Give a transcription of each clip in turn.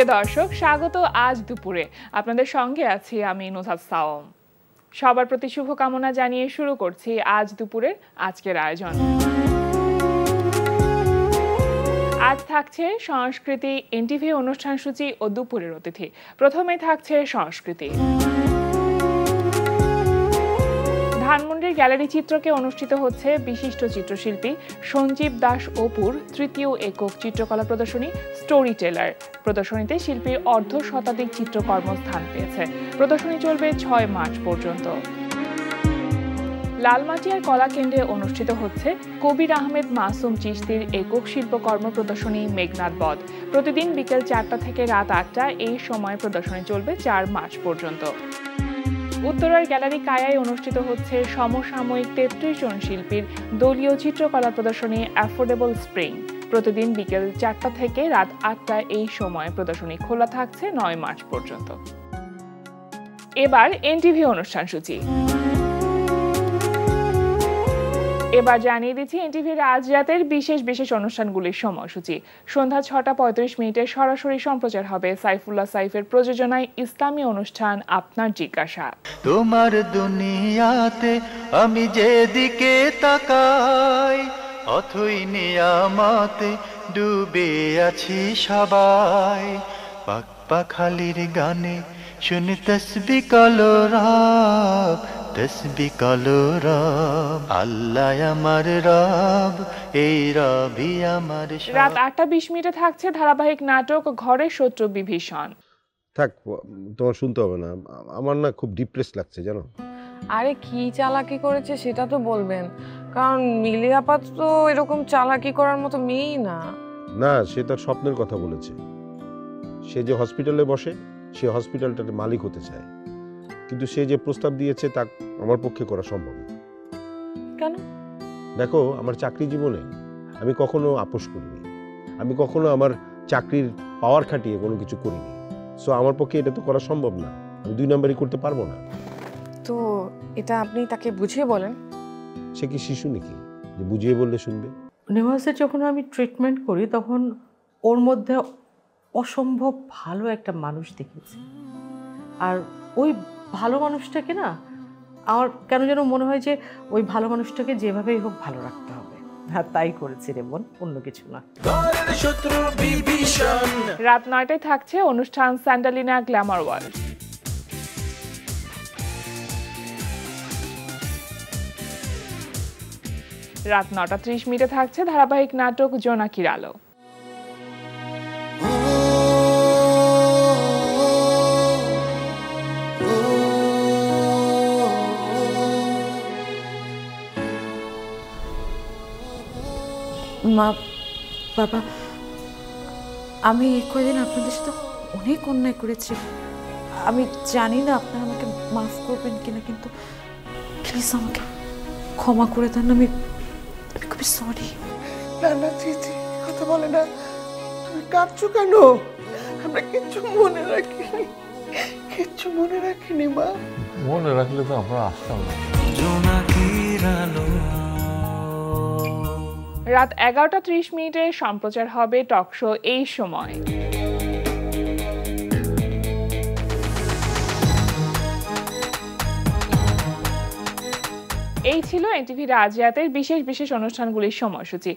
প্রিয় দর্শক, স্বাগত আজ দুপুরে। আপনাদের সঙ্গে আছি আমি নুসরাত সাওম। সবার প্রতি শুভকামনা জানিয়ে শুরু করছি আজ দুপুরের আজকের আয়োজন। আজ থাকছে সংস্কৃতি, এনটিভি অনুষ্ঠান সূচি ও দুপুরের অতিথি। প্রথমে থাকছে সংস্কৃতি। ধানমন্ডির গ্যালারি চিত্রকে অনুষ্ঠিত হচ্ছে বিশিষ্ট চিত্রশিল্পী সঞ্জীব দাস অপুর তৃতীয় একক চিত্রকলা প্রদর্শনী স্টোরি টেলার। প্রদর্শনীতে শিল্পীর অর্ধ শতাধিক চিত্রকর্ম স্থান পেয়েছে। প্রদর্শনী চলবে 6 মার্চ পর্যন্ত। লালমাটিয়ার কলা কেন্দ্রে অনুষ্ঠিত হচ্ছে কবির আহমেদ মাসুম চিশতির একক শিল্পকর্ম প্রদর্শনী মেঘনাদ বধ। প্রতিদিন বিকেল 4টা থেকে রাত 8টা এই সময় প্রদর্শনী চলবে 4 মার্চ পর্যন্ত। উত্তরার গ্যালারি কায়ায় অনুষ্ঠিত হচ্ছে সমসাময়িক 33 জন শিল্পীর দলীয় চিত্রকলা প্রদর্শনী অ্যাফোর্ডেবল স্প্রিং। প্রতিদিন বিকেল 4টা থেকে রাত 8টা এই সময় প্রদর্শনী খোলা থাকছে 9 মার্চ পর্যন্ত। এবার এনটিভি অনুষ্ঠান সূচি। এবার জানিয়ে দিচ্ছি এনটিভির আজ রাতের বিশেষ বিশেষ অনুষ্ঠানগুলির সময়সূচি। সন্ধ্যা 6:35 সরাসরি সম্প্রচার হবে সাইফুল্লাহ সাইফের প্রযোজনায় ইসলামী অনুষ্ঠান আপনার জিজ্ঞাসা। তোমার দুনিয়াতে আমি যেদিকে তাকাই, অথই নিয়ামতে ডুবে আছি সবাই। পাক পাখালির গানে শুনি তসবিহ কলরব, তসবিহ কলরব, আল্লাহ আমার রব, এই রবই আমার সব। রাত 8:20 থাকছে ধারাবাহিক নাটক ঘরের শত্রু বিভীষণ। থাক, তোমার শুনতে হবে না। আমার না খুব ডিপ্রেস লাগছে জানো। আরে কি চালাকি করেছে সেটা তো বলবেন, কারণ মিলি আপা তো এরকম চালাকি করার মতো মেয়েই না। না, সে তার স্বপ্নের কথা বলেছে। সে যে হসপিটালে বসে, সে হসপিটালটার মালিক হতে চায়, কিন্তু সে যে প্রস্তাব দিয়েছে তা আমার পক্ষে করা সম্ভব না। কেন? দেখো, আমার চাকরি জীবনে আমি কখনো আপোষ করিনি, আমি কখনো আমার চাকরির পাওয়ার খাটিয়ে কোনো কিছু করিনি। সো আমার পক্ষে এটা তো করা সম্ভব না, আমি 2 নাম্বারই করতে পারবো না। তো এটা আপনি তাকে বুঝিয়ে বলেন। সে কি শিশু নাকি যে বুঝিয়ে বললে শুনবে? নেওয়াজের যখন আমি ট্রিটমেন্ট করি তখন ওর মধ্যে অসম্ভব ভালো একটা মানুষ দেখেছি, আর ওই ভালো মানুষটাকে না আমার কেন যেন মনে হয় যে ওই ভালো মানুষটাকে যেভাবেই হোক ভালো রাখতে হবে। হ্যাঁ, তাই করেছি রে বোন, অন্য কিছু না। রাত 9টায় থাকছে অনুষ্ঠান স্যান্ডালিনা গ্ল্যামার ওয়ার্ল্ড। রাত 9:30 থাকছে ধারাবাহিক নাটক জোনাকির আলো। মা, বাবা, আমি এই কয়দিন আপনাদের সাথে অনেক অন্যায় করেছি। আমি জানি না আপনারা আমাকে মাফ করবেন কিনা, কিন্তু প্লিজ আমাকে ক্ষমা করে দেন। আমি খুবই সরি। না না, চিচি কথা বলে না, তুমি কাঁদছো কেন? আমরা কিচ্ছু মনে রাখিনি, কিচ্ছু মনে রাখিনি মা। মনে রাখলে তো আমরা আসতাম না। রাত 11:30 সম্প্রচার হবে টক শো এই সময়। এই ছিল এনটিভি আজ রাতের বিশেষ বিশেষ অনুষ্ঠানগুলির সময়সূচি।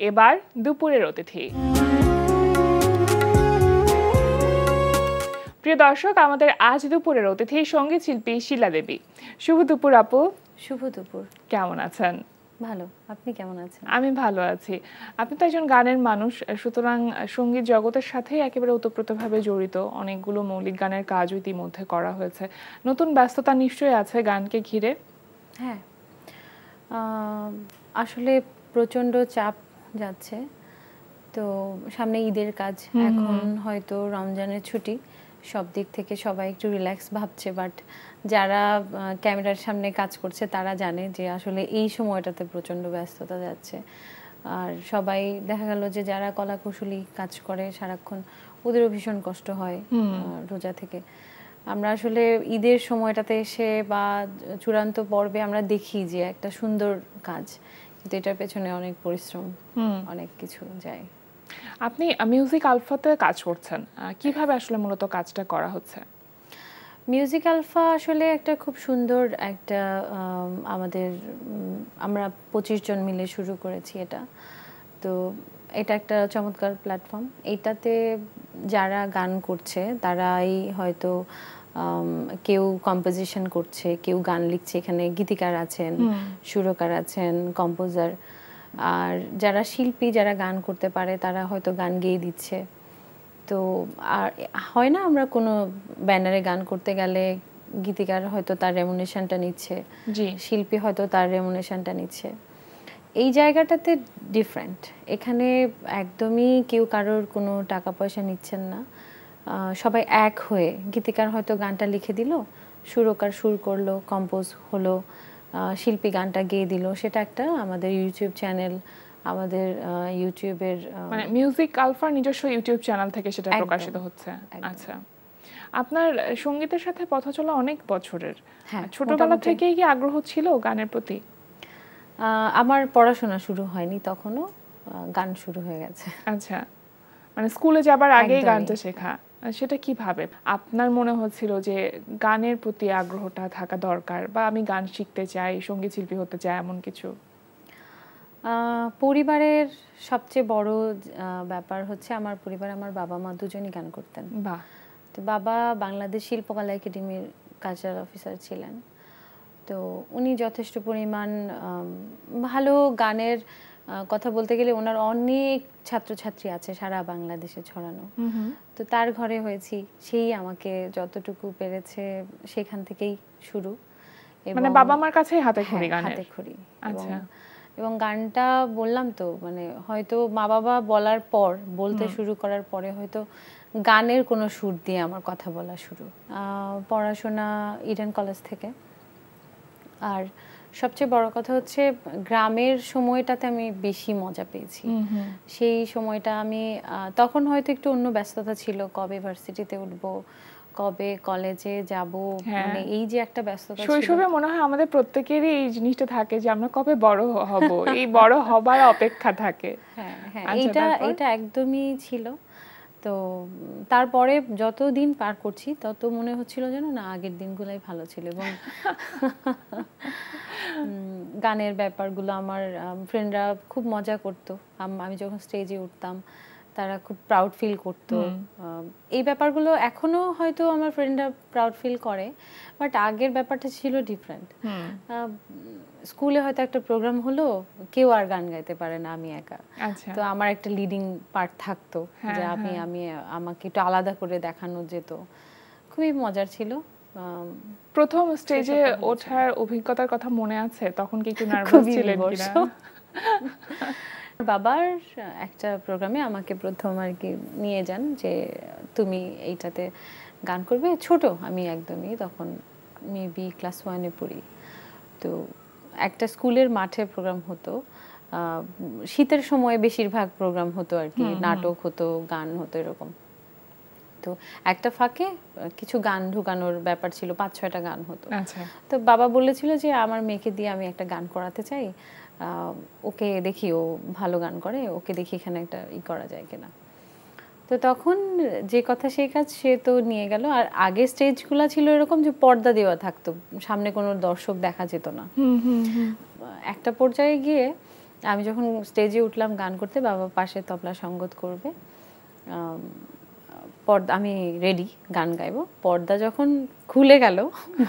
এবার দুপুরের অতিথি। প্রিয় দর্শক, আমাদের আজ দুপুরের অতিথি সঙ্গীত শিল্পী শিলা দেবী। শুভ দুপুর আপু। শুভ দুপুর। কেমন আছেন? ভালো, আপনি কেমন আছেন? আমি ভালো আছি। আপনি তো একজন গানের মানুষ, সুতরাং সঙ্গীত জগতের সাথে একেবারে ওতপ্রোতভাবে জড়িত। অনেকগুলো মৌলিক গানের কাজও ইতিমধ্যে করা হয়েছে। নতুন ব্যস্ততা নিশ্চয়ই আছে গানকে ঘিরে? হ্যাঁ, আসলে প্রচণ্ড চাপ যাচ্ছে। তো সামনে ঈদের কাজ, এখন হয়তো রমজানের ছুটি, সব দিক থেকে সবাই একটু রিল্যাক্স ভাবছে, বাট যারা ক্যামেরার সামনে কাজ করছে তারা জানে যে আসলে এই সময়টাতে প্রচণ্ড ব্যস্ততা যাচ্ছে। আর সবাই দেখা গেল যে যারা কলাকুশলী কাজ করে সারাক্ষণ, ওদেরও ভীষণ কষ্ট হয় রোজা থেকে। আমরা আসলে ঈদের সময়টাতে এসে বা চূড়ান্ত পর্বে আমরা দেখি যে একটা সুন্দর কাজ, কিন্তু এটার পেছনে অনেক পরিশ্রম, অনেক কিছু যায়। আপনি মিউজিক আলফাতে কাজ করছেন, কিভাবে আসলে মূলত কাজটা করা হচ্ছে? মিউজিক আলফা আসলে একটা খুব সুন্দর একটা আমাদের আমরা 25 জন মিলে শুরু করেছি এটা। তো এটা একটা চমৎকার প্ল্যাটফর্ম। এইটাতে যারা গান করছে তারাই হয়তো কেউ কম্পোজিশন করছে, কেউ গান লিখছে, এখানে গীতিকার আছেন, সুরকার আছেন, কম্পোজার। আর যারা শিল্পী, যারা গান করতে পারে তারা হয়তো গান গেয়ে দিচ্ছে। তো আর হয় না, আমরা কোনো ব্যানারে গান করতে গেলে গীতিকার হয়তো তার রেমুনেশনটা নিচ্ছে, শিল্পী হয়তো তার রেমুনেশনটা নিচ্ছে। এই জায়গাটাতে ডিফারেন্ট। এখানে একদমই কেউ কারোর কোনো টাকা পয়সা নিচ্ছেন না, সবাই এক হয়ে, গীতিকার হয়তো গানটা লিখে দিল, সুরকার সুর করলো, কম্পোজ হলো, শিল্পী গানটা গেয়ে দিল। সেটা একটা আমাদের ইউটিউব চ্যানেল, আমাদের ইউটিউবের মানে মিউজিক আলফার নিজস্ব ইউটিউব চ্যানেল থেকে সেটা প্রকাশিত হচ্ছে। আচ্ছা, আপনার সঙ্গীতের সাথে পথ চলা অনেক বছরের, ছোটবেলা থেকেই কি আগ্রহ ছিল গানের প্রতি? আমার পড়াশোনা শুরু হয়নি তখনও, গান শুরু হয়ে গেছে। আচ্ছা, মানে স্কুলে যাবার আগেই গানটা শেখা। সেটা কিভাবে আপনার মনে হচ্ছিল যে গানের প্রতি আগ্রহটা থাকা দরকার, বা আমি গান শিখতে চাই, সঙ্গীত শিল্পী হতে চাই, এমন কিছু? পরিবারের সবচেয়ে বড় ব্যাপার হচ্ছে আমার পরিবার, আমার বাবা মা দুজনই গান করতেন। তো বাবা বাংলাদেশ শিল্পকলা একাডেমির কালচারাল অফিসার ছিলেন। তো উনি যথেষ্ট পরিমাণ ভালো গানের কথা বলতে গেলে ওনার অনেক ছাত্রছাত্রী আছে সারা বাংলাদেশে ছড়ানো। তো তার ঘরে হয়েছি, সেই আমাকে যতটুকু পেরেছে সেখান থেকেই শুরু। মানে বাবা মার কাছেই হাতে খড়ি গানের? হাতে খড়ি। আচ্ছা। এবং গানটা বললাম তো, মানে হয়তো মা বাবা বলার পর, বলতে শুরু করার পরে হয়তো গানের কোনো সুর দিয়ে আমার কথা বলা শুরু। পড়াশোনা ইডেন কলেজ থেকে। আর সবচেয়ে বড় কথা হচ্ছে গ্রামের সময়টাতে আমি বেশি মজা পেয়েছি। সেই সময়টা আমি তখন হয়তো একটু অন্য ব্যস্ততা ছিল, কবে ভার্সিটিতে উঠবো, কবে কলেজে যাব, মানে এই যে একটা ব্যস্ততা ছিল। শৈশবে মনে হয় আমাদের প্রত্যেকেরই এই জিনিসটা থাকে যে আমরা কবে বড় হব, এই বড় হবার অপেক্ষা থাকে। হ্যাঁ হ্যাঁ, এটা একদমই ছিল। তো তারপরে যত দিন পার করছি তত মনে হচ্ছিল যেন না, আগের দিনগুলাই ভালো ছিল। এবং গানের ব্যাপারগুলো আমার ফ্রেন্ডরা খুব মজা করতো। আমি যখন স্টেজে উঠতাম তারা খুব প্রাউড ফিল করতো। এই ব্যাপারগুলো এখনো হয়তো আমার ফ্রেন্ডরা প্রাউড ফিল করে, বাট আগের ব্যাপারটা ছিল ডিফারেন্ট। স্কুলে হয়তো একটা প্রোগ্রাম হলো, কেউ আর গান গাইতে পারে না, আমি একা। তো আমার একটা লিডিং পার্ট থাকতো, যে আমাকে একটু আলাদা করে দেখানো যেত। খুবই মজার ছিল। প্রথম স্টেজে ওঠার অভিজ্ঞতার কথা মনে আছে? তখন কি একটু নার্ভাস ছিলেন কিনা? বাবার একটা প্রোগ্রামে আমাকে প্রথম আর কি নিয়ে যান, যে তুমি এইটাতে গান করবে। ছোট আমি একদমই, তখন মেবি ক্লাস 1-এ পড়ি। তো একটা স্কুলের মাঠে প্রোগ্রাম হতো, শীতের সময় বেশিরভাগ প্রোগ্রাম হতো আর কি, নাটক হতো, গান হতো, এরকম। তো একটা ফাঁকে কিছু গান ঢুকানোর ব্যাপার ছিল, 5-6টা গান হতো। তো বাবা বলেছিল যে আমার মেয়েকে দিয়ে আমি একটা গান করাতে চাই, ওকে দেখি ও ভালো গান করে, ওকে দেখি এখানে একটা করা যায় কিনা। তো তখন যে কথা সেই কাজ, সে তো নিয়ে গেল। আর আগে স্টেজগুলো ছিল এরকম যে পর্দা দেওয়া থাকতো, সামনে কোনো দর্শক দেখা যেত না। একটা পর্যায়ে গিয়ে আমি যখন স্টেজে উঠলাম গান করতে, বাবা পাশে তবলা সঙ্গত করবে, আমি রেডি, গান গাইবো। পর্দা যখন খুলে গেল,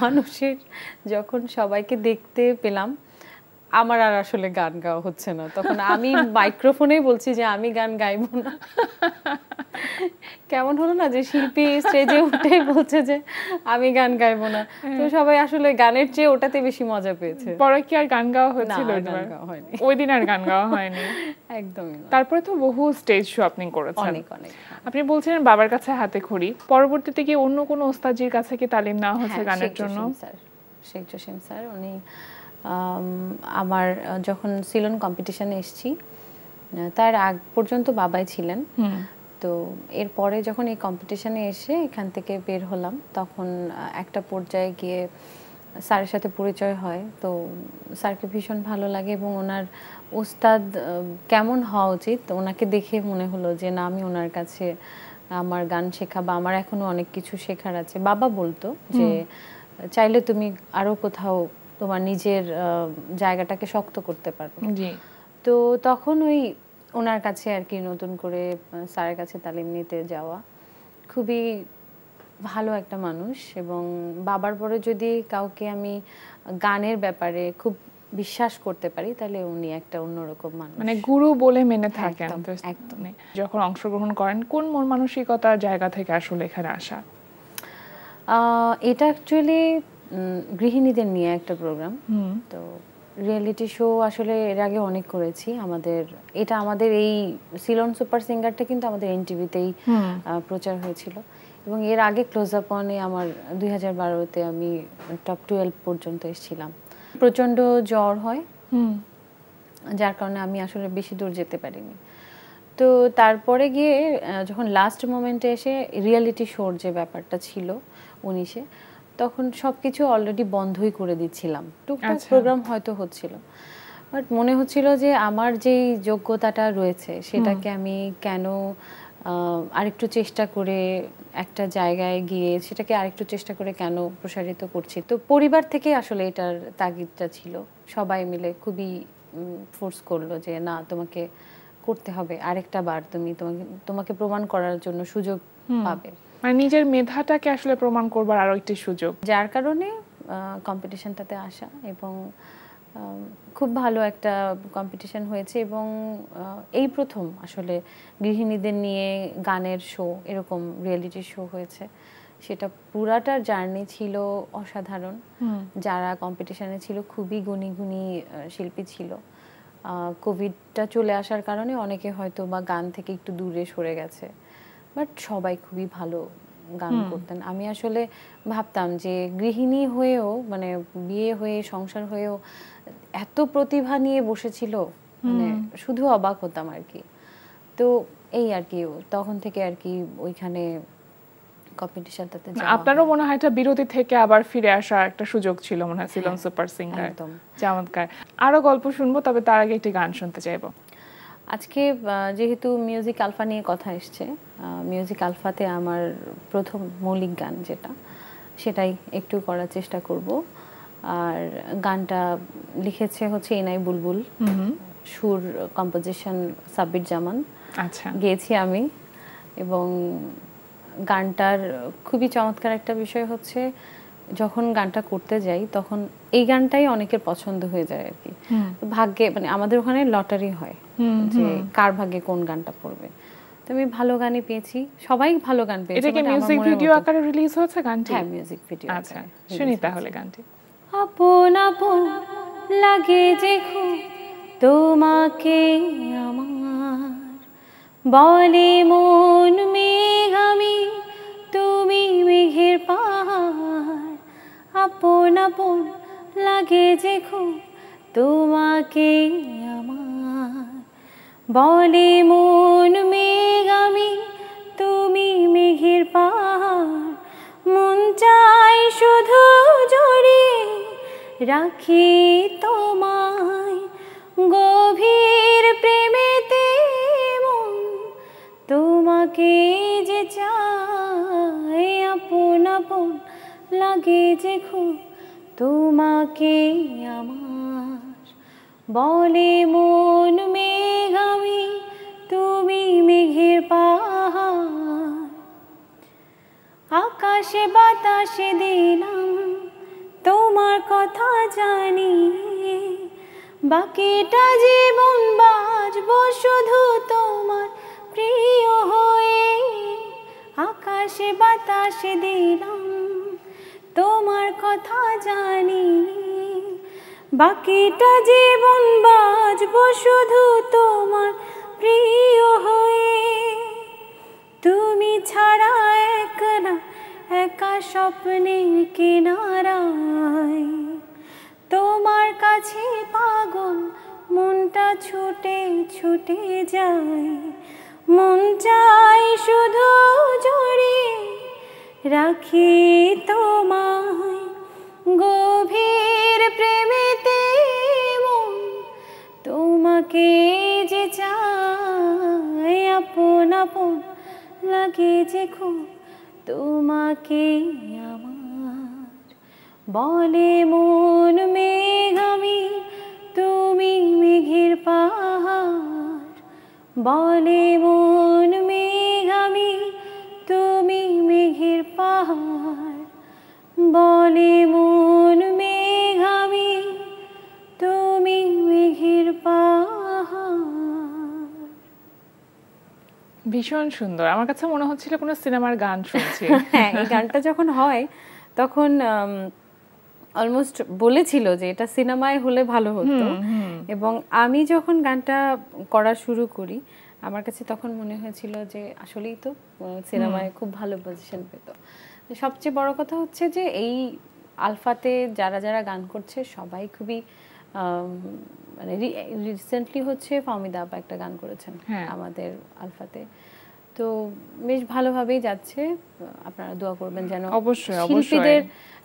মানুষের যখন সবাইকে দেখতে পেলাম, আমার আর আসলে গান গাওয়া হচ্ছে না। তখন আমি মাইক্রোফোনেই বলছি যে আমি গান গাইবো না। কেমন হলো না, যে শিল্পী স্টেজে উঠে বলছে যে আমি গান গাইবো না। তো সবাই আসলে গানের চেয়ে ওটাতে বেশি মজা পেয়েছে। পরে কি আর গান গাওয়া হচ্ছিল? ওই দিন আর গান গাওয়া হয়নি। একদমই। তারপরে তো বহু স্টেজ শো আপনি করেছেন। অনেক অনেক। আপনি বলছিলেন বাবার কাছে হাতে খড়ি, পরবর্তীতে কি অন্য কোনো ওস্তাদজির কাছে কি তালিম নেওয়া হয়েছে গানের জন্য? শেখ জসিম স্যার, উনি আমার যখন সিলন কম্পিটিশনে এসেছি তার আগ পর্যন্ত বাবাই ছিলেন। তো এরপরে যখন এই কম্পিটিশনে এসে এখান থেকে বের হলাম, তখন একটা পর্যায়ে গিয়ে স্যারের সাথে পরিচয় হয়। তো স্যারকে ভীষণ ভালো লাগে এবং ওনার ওস্তাদ কেমন হওয়া উচিত ওনাকে দেখে মনে হলো যে না, আমি ওনার কাছে আমার গান শেখা বা আমার এখনো অনেক কিছু শেখার আছে। বাবা বলতো যে চাইলে তুমি আরো কোথাও তোমার নিজের জায়গাটাকে শক্ত করতে পারো। তো তখন ওই ওনার কাছে আর কি নতুন করে স্যারের কাছে তালিম নিতে যাওয়া। খুবই ভালো একটা মানুষ এবং বাবার পরে যদি কাউকে আমি গানের ব্যাপারে খুব বিশ্বাস করতে পারি তাহলে উনি একটা অন্যরকম মানুষ, মানে গুরু বলে মেনে থাকেন। একদম। যখন অংশগ্রহণ করেন কোন মন মানসিকতার জায়গা থেকে আসলে এখানে আসা? এটা অ্যাকচুয়ালি গৃহিণীদের নিয়ে একটা প্রোগ্রাম। তো রিয়েলিটি শো আসলে এর আগে অনেক করেছি। আমাদের এই সিলন সুপার সিঙ্গারটা কিন্তু আমাদের এনটিভিতেই প্রচার হয়েছিল এবং এর আগে ক্লোজ আপ অনে আমার 2012-তে আমি টপ 12 পর্যন্ত এসেছিলাম। প্রচণ্ড জ্বর হয়, যার কারণে আমি আসলে বেশি দূর যেতে পারিনি। তো তারপরে গিয়ে যখন লাস্ট মোমেন্টে এসে রিয়েলিটি শোর যে ব্যাপারটা ছিল 19-এ, তখন সব কিছু অলরেডি বন্ধই করে দিচ্ছিলাম। টুকটাক প্রোগ্রাম হয়তো হচ্ছিল, বাট মনে হচ্ছিল যে আমার যেই যোগ্যতাটা রয়েছে সেটাকে আমি কেন আরেকটু চেষ্টা করে একটা জায়গায় গিয়ে সেটাকে আরেকটু চেষ্টা করে কেন প্রসারিত করছি। তো পরিবার থেকে আসলে এটার তাগিদটা ছিল, সবাই মিলে খুবই ফোর্স করলো যে না, তোমাকে করতে হবে, আরেকটা বার তোমাকে প্রমাণ করার জন্য সুযোগ পাবে, মানে নিজের মেধাটাকে আসলে প্রমাণ করবার আরো একটি সুযোগ, যার কারণে কম্পিটিশনটাতে আসা। এবং খুব ভালো একটা কম্পিটিশন হয়েছে এবং এই প্রথম আসলে গৃহিণীদের নিয়ে গানের শো, এরকম রিয়েলিটি শো হয়েছে। সেটা পুরাটার জার্নি ছিল অসাধারণ। যারা কম্পিটিশনে ছিল খুবই গুণী গুণী শিল্পী ছিল। কোভিডটা চলে আসার কারণে অনেকে হয়তো বা গান থেকে একটু দূরে সরে গেছে, বাট সবাই খুবই ভালো গান করতেন। আমি আসলে ভাবতাম যে গৃহিণী হয়েও, মানে বিয়ে হয়ে সংসার হয়েও এত প্রতিভা নিয়ে বসেছিল, মানে শুধু অবাক হতাম আর কি। তো এই আর কি, তখন থেকে আর কি ওইখানে কম্পিটিশনটাতে আপনারও মনে হয় এটা বিরতি থেকে আবার ফিরে আসা একটা সুযোগ ছিল মনে হয় সিলন সুপার সিঙ্গার। চমৎকার। আরো গল্প শুনবো, তবে তার আগে একটি গান শুনতে চাইবো। আজকে যেহেতু মিউজিক আলফা নিয়ে কথা এসছে, মিউজিক আলফাতে আমার প্রথম মৌলিক গান যেটা, সেটাই একটু করার চেষ্টা করব। আর গানটা লিখেছে হচ্ছে এনাই বুলবুল, সুর কম্পোজিশন সাব্বির জামান, আচ্ছা, গেয়েছি আমি। এবং গানটার খুবই চমৎকার একটা বিষয় হচ্ছে যখন গানটা করতে যাই তখন এই গানটাই অনেকের পছন্দ হয়ে যায় আর কি। ভাগ্যে, মানে আমাদের ওখানে লটারি হয় যে কার ভাগ্যে কোন গানটা পড়বে। তো আমি ভালো গানই পেয়েছি, সবাই ভালো গান পেয়েছে। এটা কি মিউজিক ভিডিও আকারে রিলিজ হয়েছে গানটি? হ্যাঁ, মিউজিক ভিডিও। আচ্ছা, শুনি তাহলে গানটি। আপন আপন লাগে যে তোমাকে আমার, বলে মন মেঘ আমি, তুমি মেঘের পাহাড়। আপন আপন লাগে যে তোমাকে আমার, বলে মন মেঘ আমি, তুমি মেঘের পাহাড়। মন চাই শুধু জড়িয়ে রাখি তোমায়, গভীর প্রেমেতে মন তোমাকে যে চাই। আপন আপন লাগে যে তোমাকে আমার, বলে মন মেঘ আমি, তুমি মেঘের পাহাড়। আকাশে বাতাসে দিলাম তোমার কথা জানি, বাকিটা জীবন বাঁচবো শুধু তোমার প্রিয় হয়ে। আকাশে বাতাসে দিলাম তোমার কথা জানি, বাকিটা জীবন বাঁচবো শুধু তোমার প্রিয় হয়ে। তুমি ছাড়া একলা একা স্বপ্নের কিনারায়, তোমার কাছে পাগল মনটা ছুটে ছুটে যায়। মন চাই শুধু জড়িয়ে রাখি তোমায়, গভীর আপন আপন লাগে যে খুব তোমাকে আমার। বলে মন মেঘ আমি, তুমি মেঘের পাহাড়। বলে মন মেঘ আমি, তুমি মেঘের পাহাড়। বলে মন মেঘ আমি, তুমি মেঘের পাহাড়। ভীষণ সুন্দর। আমার কাছে মনে হচ্ছিল কোনো সিনেমার গান শুনছি। হ্যাঁ, এই গানটা যখন হয় তখন অলমোস্ট বলেছিল যে এটা সিনেমায় হলে ভালো হতো, এবং আমি যখন গানটা করা শুরু করি আমার কাছে তখন মনে হয়েছিল যে আসলেই তো সিনেমায় খুব ভালো পজিশন পেত। সবচেয়ে বড় কথা হচ্ছে যে এই আলফাতে যারা যারা গান করছে সবাই খুবই মানে রিসেন্টলি হচ্ছে ফাহমিদা আপা একটা গান করেছেন আমাদের আলফাতে, তো বেশ ভালোভাবেই যাচ্ছে। আপনারা দোয়া করবেন যেন অবশ্যই শিল্পীদের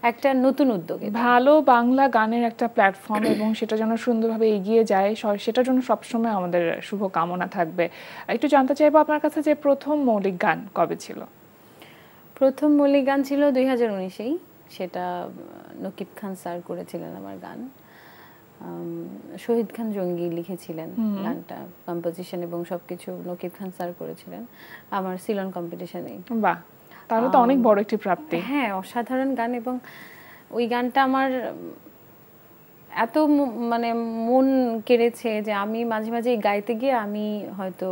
একটা নতুন উদ্যোগ, ভালো বাংলা গানের একটা প্ল্যাটফর্ম, এবং সেটা যেন সুন্দরভাবে এগিয়ে যায়, সেটার জন্য সবসময় আমাদের শুভ কামনা থাকবে। একটু জানতে চাইবো আপনার কাছে যে প্রথম মৌলিক গান কবে ছিল? প্রথম মৌলিক গান ছিল 2019-এই, সেটা নকিব খান স্যার করেছিলেন আমার গান। শহীদ খান জঙ্গি লিখেছিলেন গানটা, কম্পোজিশন এবং সবকিছু নকিব খান স্যার করেছিলেন আমার সিলন কম্পিটিশনে। বাহ, তাহলে তো অনেক বড় একটি প্রাপ্তি। হ্যাঁ, অসাধারণ গান, এবং ওই গানটা আমার এত মানে মন কেড়েছে যে আমি মাঝে মাঝে গাইতে গিয়ে আমি হয়তো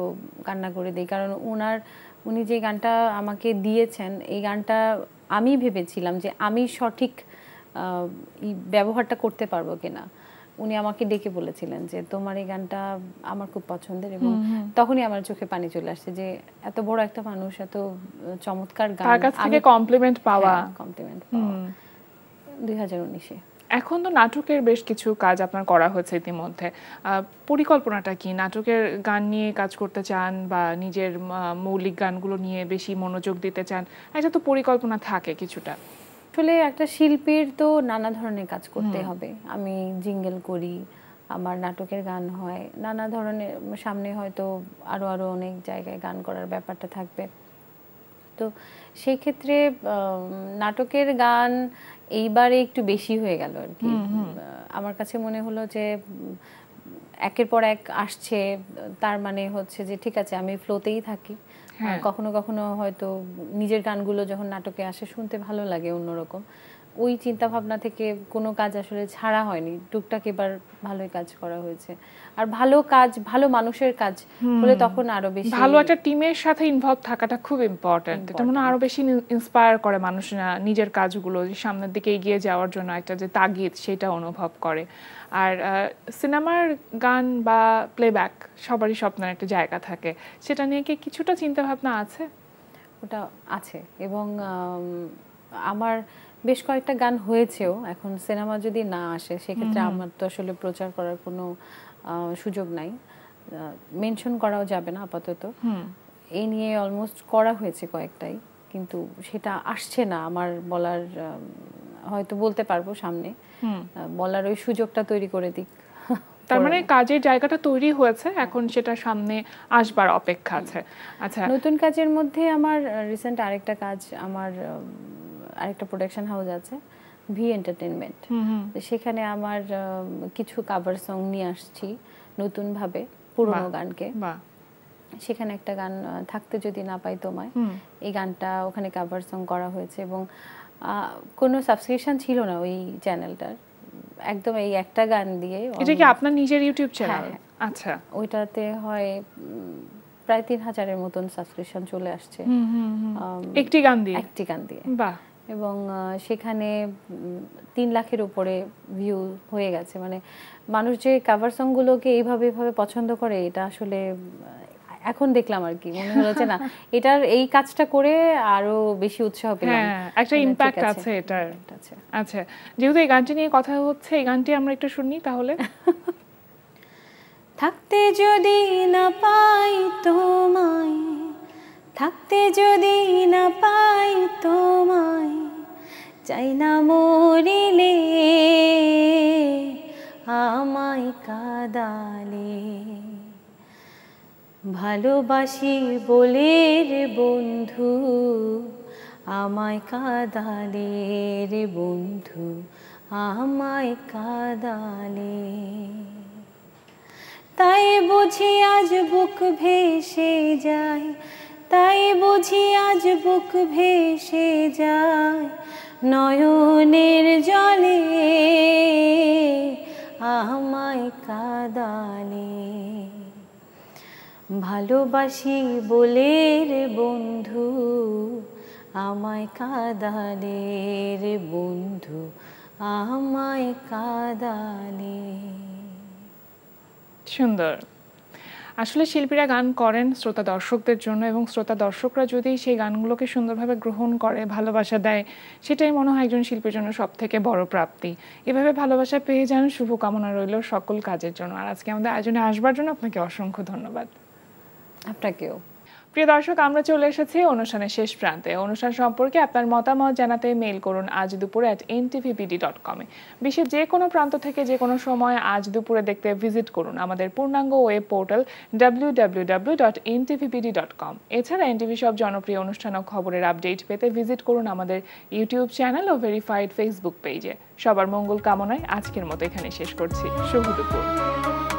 কান্না করে দিই, কারণ উনি যে গানটা আমাকে দিয়েছেন এই গানটা আমি ভেবেছিলাম যে আমি সঠিক ব্যবহারটা করতে পারবো কিনা। উনি আমাকে ডেকে বলেছিলেন যে তোমার এই গানটা আমার খুব পছন্দের, এবং তখনই আমার চোখে পানি চলে আসছে যে এত বড় একটা মানুষ, এত চমৎকার গান, তার কাছ থেকে কমপ্লিমেন্ট পাওয়া 2019-এ। এখন তো নাটকের বেশ কিছু কাজ আপনার করা হয়েছে ইতিমধ্যে, পরিকল্পনাটা কি? নাটকের গান নিয়ে কাজ করতে চান বা নিজের মৌলিক গানগুলো নিয়ে বেশি মনোযোগ দিতে চান? এটা তো পরিকল্পনা থাকে কিছুটা। আসলে একটা শিল্পীর তো নানা ধরনের কাজ করতে হবে। আমি জিঙ্গেল করি, আমার নাটকের গান হয়, নানা ধরনের, সামনে হয়তো আরো অনেক জায়গায় গান করার ব্যাপারটা থাকবে। তো সেই ক্ষেত্রে নাটকের গান এইবারে একটু বেশি হয়ে গেল আর কি। আমার কাছে মনে হলো যে একের পর এক আসছে, তার মানে হচ্ছে যে ঠিক আছে আমি ফ্লোতেই থাকি। কখনো কখনো হয়তো নিজের গানগুলো যখন নাটকে আসে শুনতে ভালো লাগে অন্যরকম, ওই চিন্তা ভাবনা থেকে কোনো কাজ আসলে ছাড়া হয়নি, টুকটাক এবার ভালোই কাজ করা হয়েছে। আর ভালো কাজ, ভালো মানুষের কাজ হলে তখন আরো বেশি, ভালো একটা টিমের সাথে ইনভলভ থাকাটা খুব ইম্পর্টেন্ট। এটা মনে আরো বেশি ইন্সপায়ার করে মানুষরা নিজের কাজগুলো সামনের দিকে এগিয়ে যাওয়ার জন্য একটা যে তাগিদ সেটা অনুভব করে। আর সিনেমার গান বা প্লেব্যাক সবারই স্বপ্নের একটা জায়গা থাকে, সেটা নিয়ে কি কিছুটা চিন্তা ভাবনা আছে? ওটা আছে, এবং আমার বেশ কয়েকটা গান হয়েছেও। এখন সিনেমা যদি না আসে সেক্ষেত্রে আমার তো আসলে প্রচার করার কোনো সুযোগ নাই, মেনশন করাও যাবে না আপাতত। এই নিয়ে অলমোস্ট করা হয়েছে কয়েকটাই, কিন্তু সেটা আসছে না আমার বলার, হয়তো বলতে পারবো সামনে, বলার ওই সুযোগটা তৈরি করে দিক। তার মানে কাজের জায়গাটা তৈরি হয়েছে, এখন সেটা সামনে আসবার অপেক্ষা আছে। আচ্ছা, নতুন কাজের মধ্যে আমার রিসেন্ট আরেকটা কাজ, আমার আরেকটা প্রোডাকশন হাউস আছে ভি এন্টারটেইনমেন্ট, সেখানে আমার কিছু কভার সং নিয়ে আসছি নতুন ভাবে পুরনো গানকে। সেখানে একটা গান থাকতে যদি না পাই তোমায়, এই গানটা ওখানে কভার সং করা হয়েছে, এবং কোনো সাবস্ক্রিপশন ছিল না ওই চ্যানেলটার, একদম এই একটা গান দিয়ে। এটা কি আপনার নিজের ইউটিউব চ্যানেল? আচ্ছা, ওইটাতে হয় প্রায় 3000-এর মতন সাবস্ক্রিপশন চলে আসছে একটি গান দিয়ে। বাহ। এবং সেখানে 3 লাখের উপরে ভিউ হয়ে গেছে। মানে মানুষ যে কভার সংগুলোকে এইভাবে পছন্দ করে, এটা আসলে এখন দেখলাম আর কি, মনে হলো যে না, এটার এই কাজটা করে আরো বেশি উৎসাহ পেলাম, একটা ইমপ্যাক্ট আছে এটার। আচ্ছা, যেহেতু এই গানটি নিয়ে কথা হচ্ছে, এই গানটি আমরা একটু শুনি তাহলে। থাকতে যদি না পাই তোমায়, থাকতে যদি না পাই তোমায়, চাই না মরিলে আমায় কাঁদালে, ভালোবাসি বলে রে বন্ধু আমায় কাঁদালে রে বন্ধু আমায় কাঁদালে তাই বুঝি আজ বুক ভেসে যায় তাই বুঝি আজ বুক ভেসে যায় নয়নের জলে আমায় কাঁদালে ভালোবাসি বলে রে বন্ধু আমায় কাঁদালে রে বন্ধু আমায় কাঁদালে। সুন্দর। আসলে শিল্পীরা গান করেন শ্রোতা দর্শকদের জন্য, এবং শ্রোতা দর্শকরা যদি সেই গানগুলোকে সুন্দরভাবে গ্রহণ করে, ভালোবাসা দেয়, সেটাই মনে হয় একজন শিল্পীর জন্য সব থেকে বড় প্রাপ্তি। এভাবে ভালোবাসা পেয়ে যান, শুভকামনা রইল সকল কাজের জন্য। আর আজকে আমাদের আয়োজনে আসবার জন্য আপনাকে অসংখ্য ধন্যবাদ। আপনাকেও। প্রিয় দর্শক, আমরা চলে এসেছি অনুষ্ঠানের শেষ প্রান্তে। অনুষ্ঠান সম্পর্কে আপনার মতামত জানাতে মেইল করুন আজ দুপুরে @ntvbd.com-এ। বিশ্বের যে কোনো প্রান্ত থেকে যে কোনো সময় আজ দুপুরে দেখতে ভিজিট করুন আমাদের পূর্ণাঙ্গ ওয়েব পোর্টাল www.ntvbd.com। এছাড়া এনটিভি সব জনপ্রিয় অনুষ্ঠান ও খবরের আপডেট পেতে ভিজিট করুন আমাদের ইউটিউব চ্যানেল ও ভেরিফাইড ফেসবুক পেজে। সবার মঙ্গল কামনায় আজকের মতো এখানে শেষ করছি। শুভ দুপুর।